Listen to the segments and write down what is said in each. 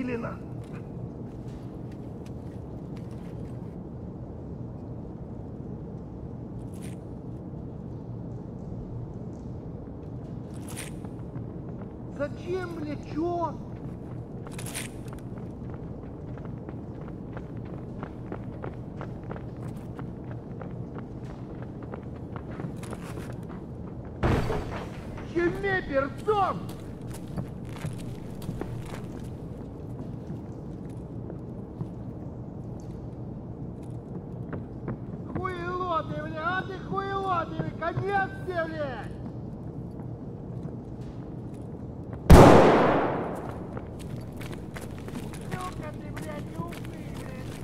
обессилена. Зачем, бля, чё? Чуме перцом! Хуйлоты, бля, а ты хуйлоты, конец тебе, блядь! Сука ты, блядь, умный, блядь,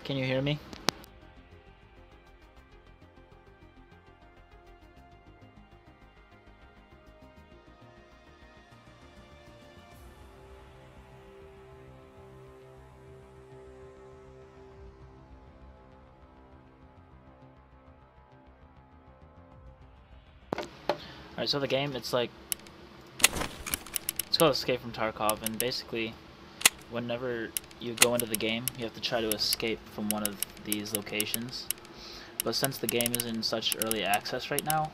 Can you hear me? Alright, so the game, it's called Escape from Tarkov, and basically, whenever you go into the game, you have to try to escape from one of these locations. But since the game is in such early access right now,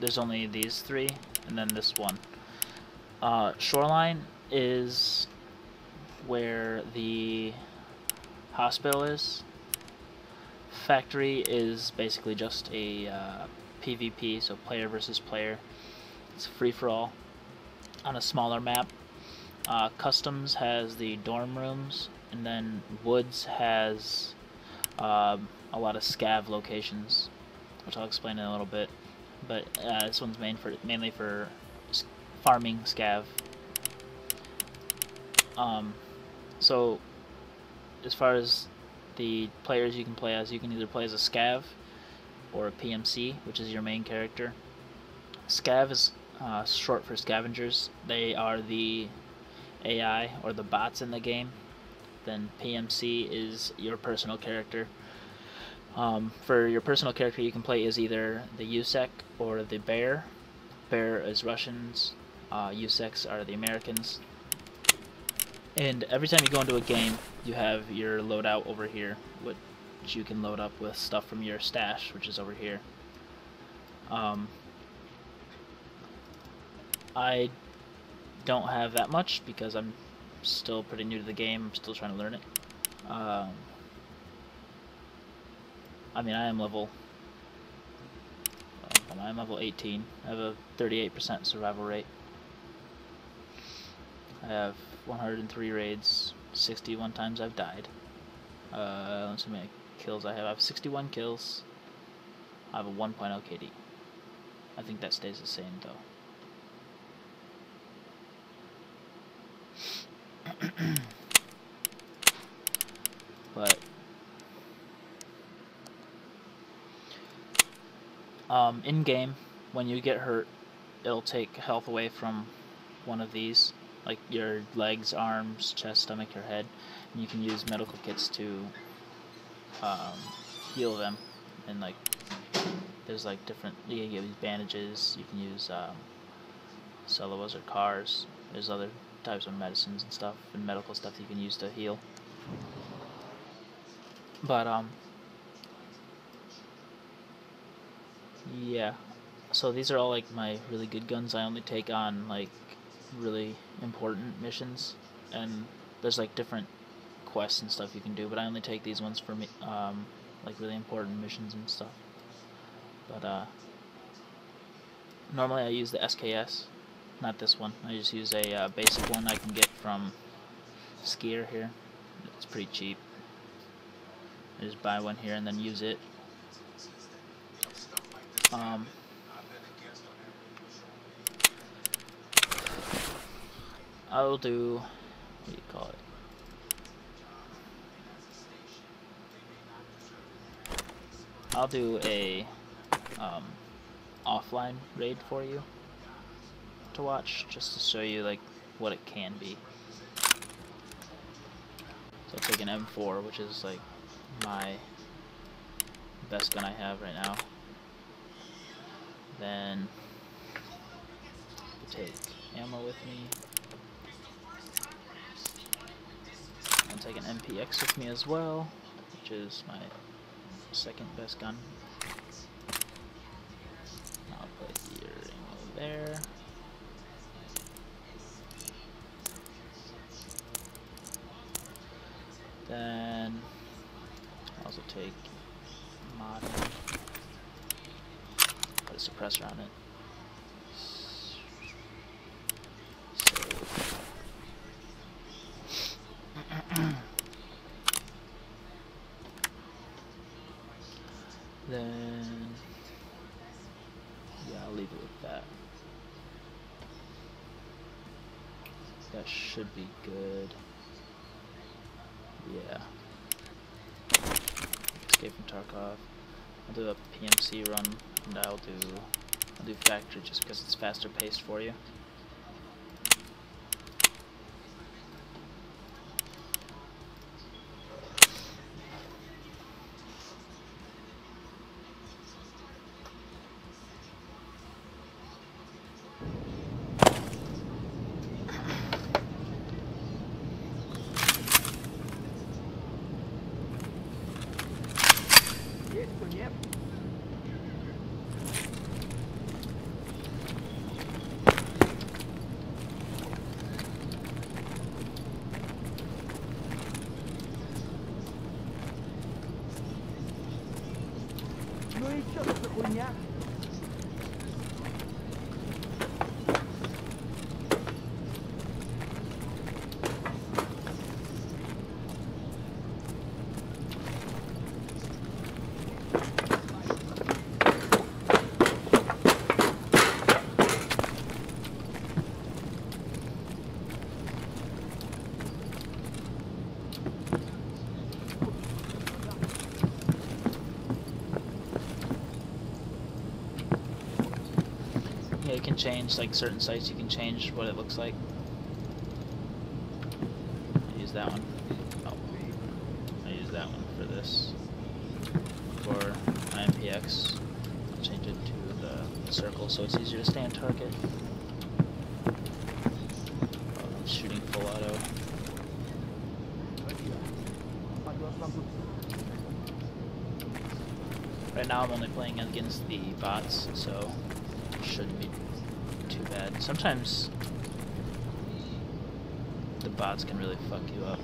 there's only these three, and then this one. Shoreline is where the hospital is. Factory is basically just a PvP, so player versus player. It's free for all on a smaller map. Customs has the dorm rooms, and then Woods has a lot of scav locations, which I'll explain in a little bit. But this one's mainly for farming scav. So as far as the players you can play as, you can either play as a scav or a PMC, which is your main character. Scav is short for scavengers. They are the AI or the bots in the game. Then PMC is your personal character. For your personal character, you can play as either the USEC or the Bear. Bear is Russians, USECs are the Americans. And every time you go into a game, you have your loadout over here, which you can load up with stuff from your stash, which is over here. I don't have that much because I'm still pretty new to the game. I'm still trying to learn it. I mean, I'm level 18. I have a 38% survival rate. I have 103 raids, 61 times I've died. Let's see how many kills I have. I have 61 kills. I have a 1.0 KD. I think that stays the same though. But in game, when you get hurt, it'll take health away from one of these, like your legs, arms, chest, stomach, your head, and you can use medical kits to heal them. And like, there's like different, you can use bandages, you can use celos or cars. There's other types of medicines and stuff and medical stuff you can use to heal. But yeah, so these are all like my really good guns. I only take on like really important missions, and there's like different quests and stuff you can do, but I only take these ones for me, like really important missions and stuff. But normally I use the SKS, not this one. I just use a basic one I can get from Skier here. It's pretty cheap. I just buy one here and then use it. I'll do, what do you call it? I'll do a offline raid for you to watch, just to show you like what it can be. So I'll take an M4, which is like my best gun I have right now. Then I'll take ammo with me. I'll take an MPX with me as well, which is my second best gun. I'll put your ammo there. Then I'll also take mod. Put a suppressor on it. Then, yeah, I'll leave it with that. That should be good. Yeah. escape from Tarkov. I'll do a PMC run, and I'll do factory just because it's faster paced for you. Ну и чё за хуйня? Yeah, you can change, like certain sites, you can change what it looks like. I use that one. Oh. I use that one for this. For IMPX, I'll change it to the circle so it's easier to stay on target. I'm shooting full auto. Right now I'm only playing against the bots, so it shouldn't be too bad. Sometimes the bots can really fuck you up.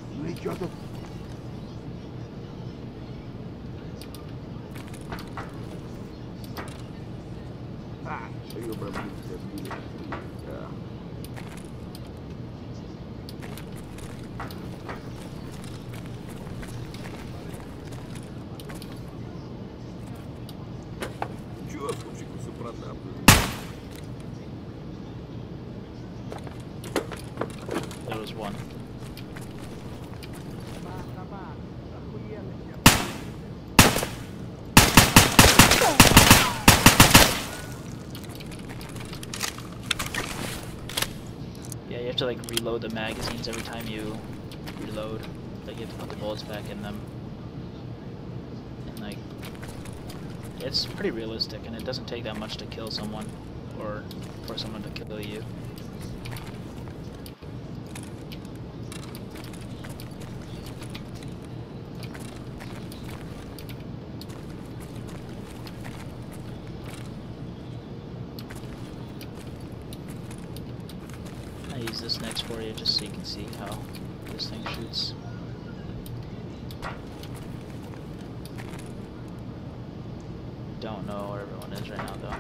There was one. Yeah, you have to like reload the magazines every time you reload. Like you have to put the bullets back in them. And like, it's pretty realistic, and it doesn't take that much to kill someone, or for someone to kill you. I use this next for you just so you can see how this thing shoots. Don't know where everyone is right now though.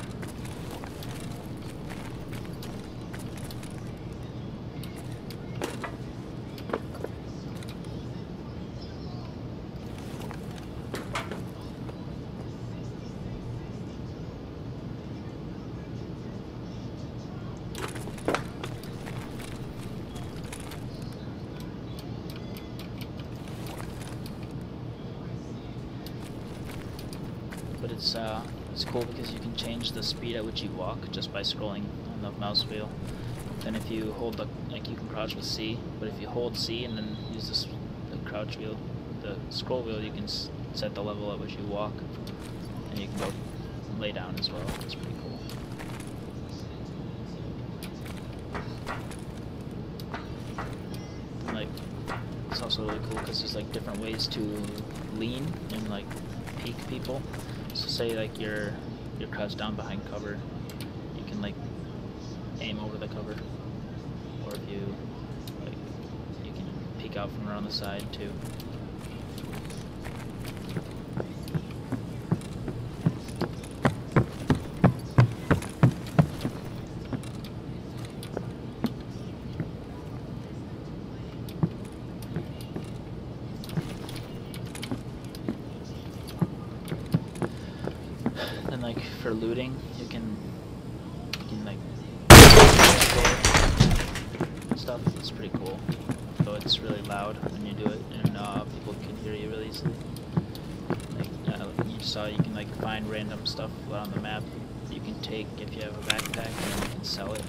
But it's cool because you can change the speed at which you walk just by scrolling on the mouse wheel. Then if you hold the, like you can crouch with C, but if you hold C and then use this, the crouch wheel, the scroll wheel, you can set the level at which you walk, and you can go lay down as well. It's pretty cool. And like, it's also really cool because there's like different ways to lean and like peek people. So say like you're crouched down behind cover, you can like aim over the cover, or if you like, you can peek out from around the side too. Like for looting, you can like stuff. It's pretty cool. So it's really loud when you do it, and people can hear you really easily. Like saw, you can like find random stuff on the map that you can take if you have a backpack, and you can sell it.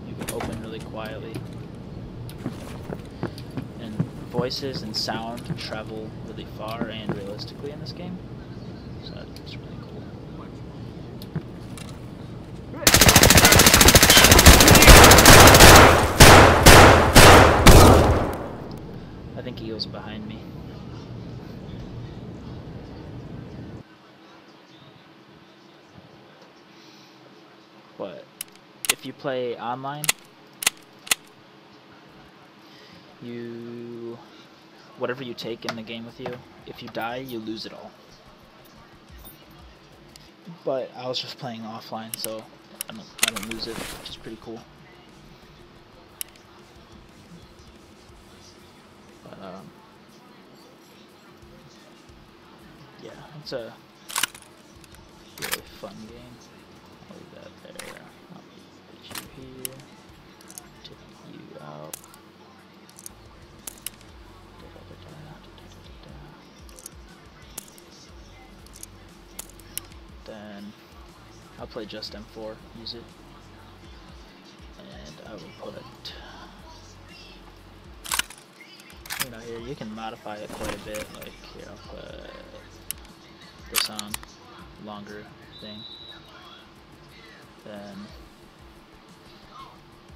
You can open really quietly. And voices and sound travel really far and realistically in this game, so that's really cool. I think he was behind me. But if you play online, whatever you take in the game with you, if you die, you lose it all. But I was just playing offline, so I don't lose it, which is pretty cool. But yeah, it's a really fun game. I'll leave that there. I'll put you here. Take you out. Then I'll play just M4, use it, and I will put, you know, here you can modify it quite a bit. Like here, I'll put this on, longer thing. Then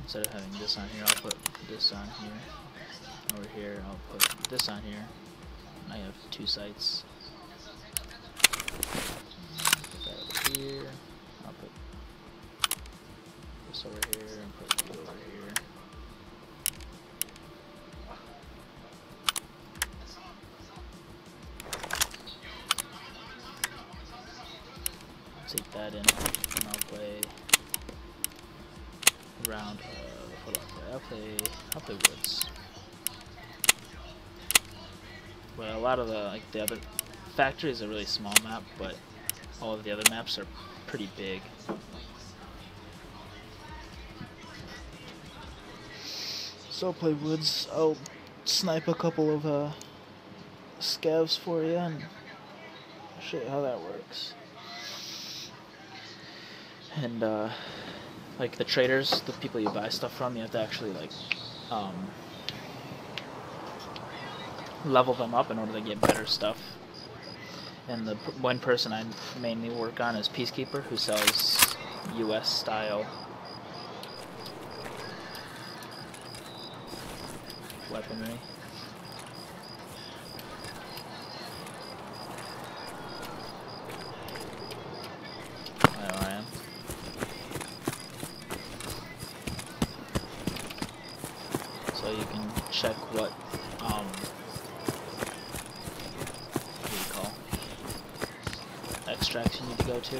instead of having this on here, I'll put this on here. Over here, I'll put this on here. I have 2 sights. Here, I'll put this over here and put you over here. Take that in, and I'll play round of, what do I play? I'll play woods. But a lot of the other factory is a really small map, but all of the other maps are pretty big. So I'll play woods. I'll snipe a couple of scavs for you and show you how that works. And like the traders, the people you buy stuff from, you have to actually like level them up in order to get better stuff. And the one person I mainly work on is Peacekeeper, who sells US style weaponry. I know I am. So you can check what extracts you need to go to.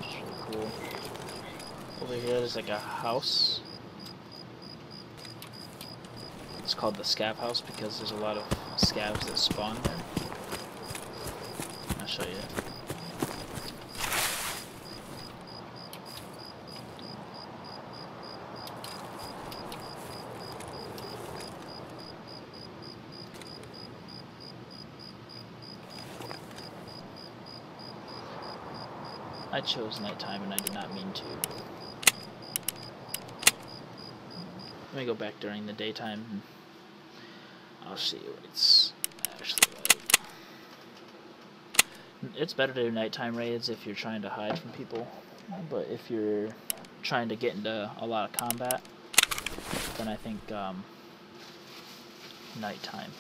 It's really cool. Over here there's like a house. It's called the scav house because there's a lot of scavs that spawn there. I'll show you. I chose nighttime and I did not mean to. Let me go back during the daytime and I'll see what it's actually like. It's better to do nighttime raids if you're trying to hide from people, but if you're trying to get into a lot of combat, then I think nighttime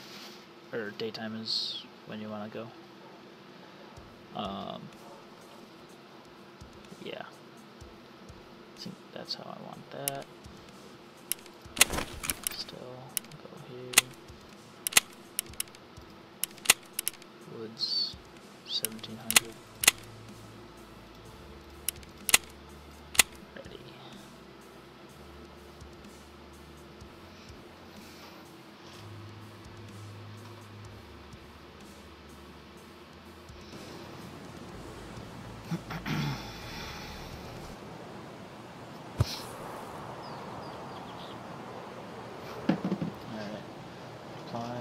or daytime is when you want to go. Yeah, I think that's how I want that. Still, go here. Woods, 1700. Ready. Apply.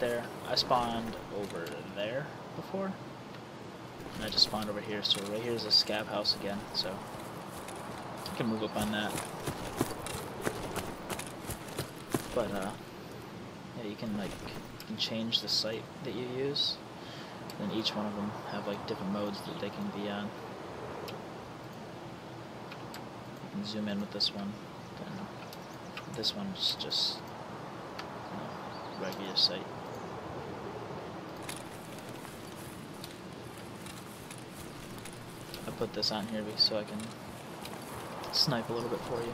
there. I spawned over there before, and I just spawned over here. So right here is a scab house again. So I can move up on that. But yeah, you can change the site that you use. And each one of them have like different modes that they can be on. You can zoom in with this one. Then this one's just regular site. I put this on here so I can snipe a little bit for you.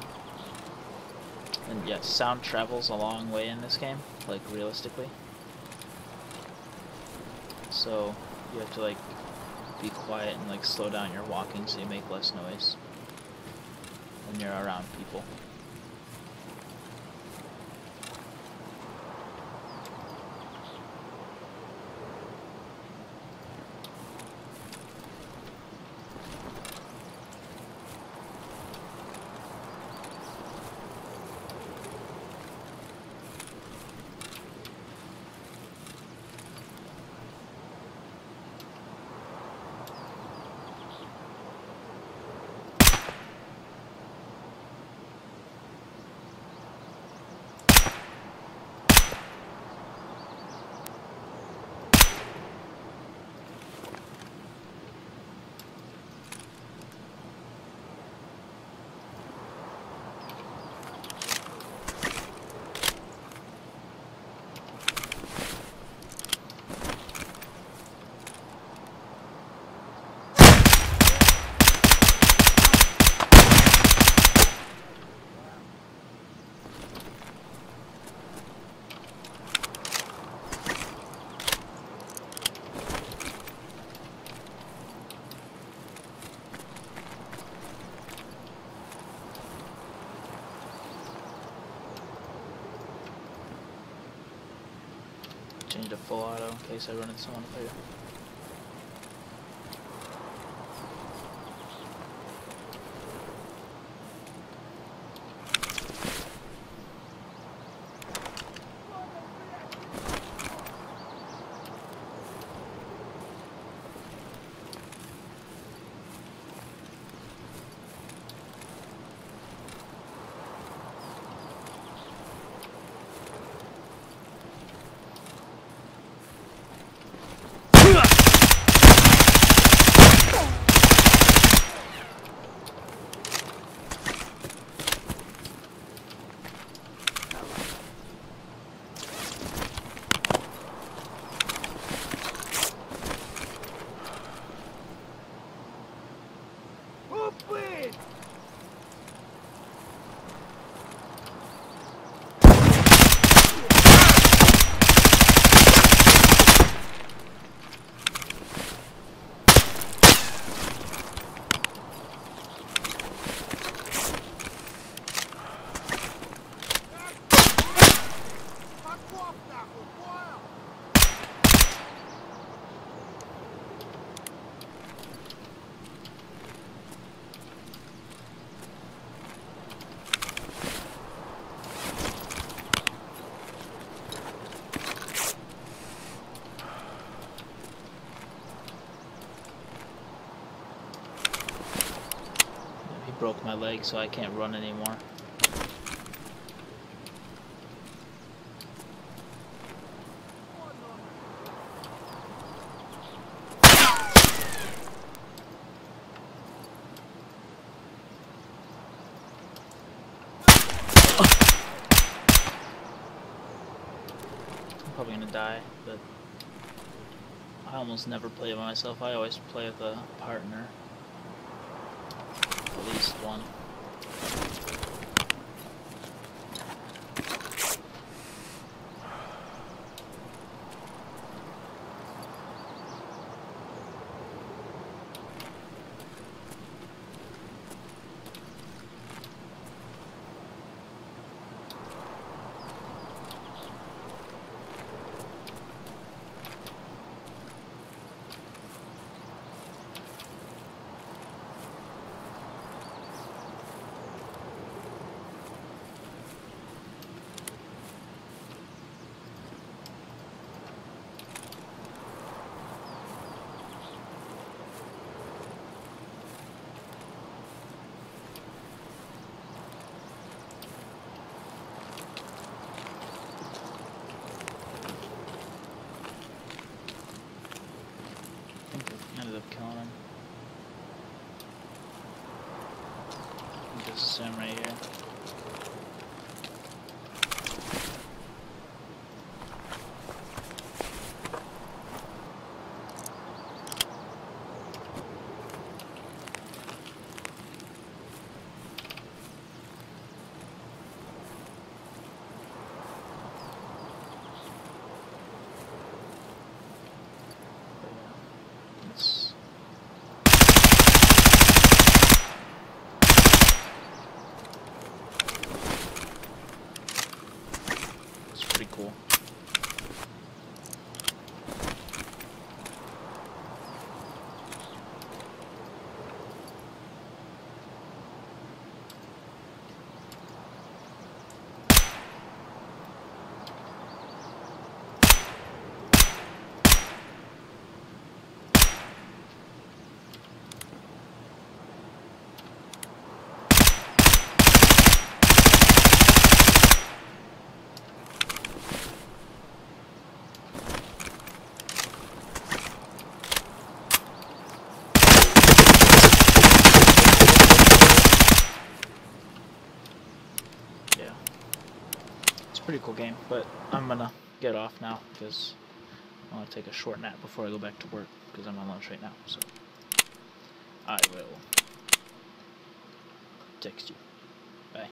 And yeah, sound travels a long way in this game, like realistically. So you have to like be quiet and like slow down your walking so you make less noise when you're around people. Change to full auto in case I run into someone up here. Broke my leg, so I can't run anymore. I'm probably gonna die, but I almost never play by myself. I always play with a partner. At least one. Ended up killing him. Just sim right here. It's pretty cool. Yeah, it's a pretty cool game, but I'm gonna get off now because I want to take a short nap before I go back to work because I'm on lunch right now. So I will text you. Bye.